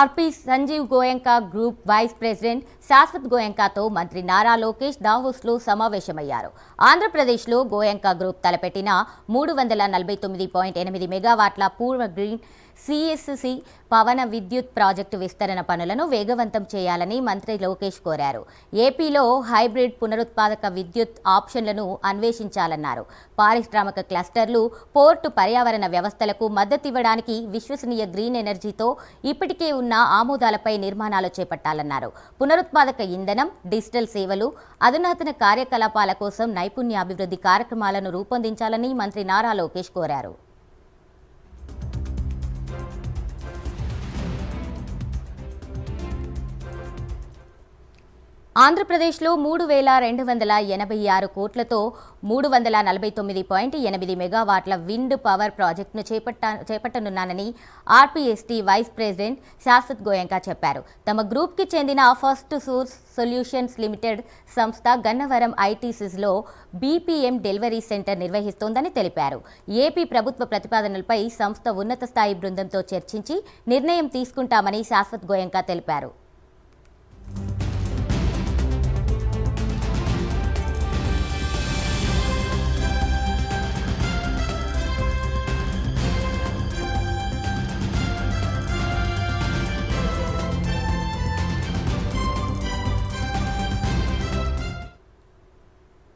RP Sanjiv Goenka group vice president Shashwat గోయంకాతో మంత్రి నారా లోకేష్ దావోస్లో సమావేశమయ్యారు. ఆంధ్రప్రదేశ్లో గోయంకా గ్రూప్ తలపెట్టిన 349.8 మెగావాట్ల పూర్వ గ్రీన్ సిఎస్సి పవన విద్యుత్ ప్రాజెక్టు విస్తరణ పనులను వేగవంతం చేయాలని మంత్రి లోకేష్ కోరారు. ఏపీలో హైబ్రిడ్ పునరుత్పాదక విద్యుత్ ఆప్షన్లను అన్వేషించాలన్నారు. పారిశ్రామిక క్లస్టర్లు, పోర్టు పర్యావరణ వ్యవస్థలకు మద్దతివ్వడానికి విశ్వసనీయ గ్రీన్ ఎనర్జీతో ఇప్పటికే ఉన్న ఆమోదాలపై నిర్మాణాలు చేపట్టాలన్నారు. పునరుత్పాదక ఇంధనం, డిజిటల్ సేవలు, అధునాతన కార్యకలాపాల కోసం నైపుణ్యాభివృద్ధి కార్యక్రమాలను రూపొందించాలని మంత్రి నారా లోకేష్ కోరారు. ఆంధ్రప్రదేశ్లో 3,286 కోట్లతో 349.8 మెగావాట్ల విండ్ పవర్ ప్రాజెక్టును చేపట్టనున్నానని ఆర్పీఎస్టీ వైస్ ప్రెసిడెంట్ శాశ్వత్ గోయంకా చెప్పారు. తమ గ్రూప్కి చెందిన ఫస్ట్ సోర్స్ సొల్యూషన్స్ లిమిటెడ్ సంస్థ గన్నవరం ఐటీసీస్లో బీపీఎం డెలివరీ సెంటర్ నిర్వహిస్తోందని తెలిపారు. ఏపీ ప్రభుత్వ ప్రతిపాదనలపై సంస్థ ఉన్నత స్థాయి బృందంతో చర్చించి నిర్ణయం తీసుకుంటామని శాశ్వత్ గోయంకా తెలిపారు.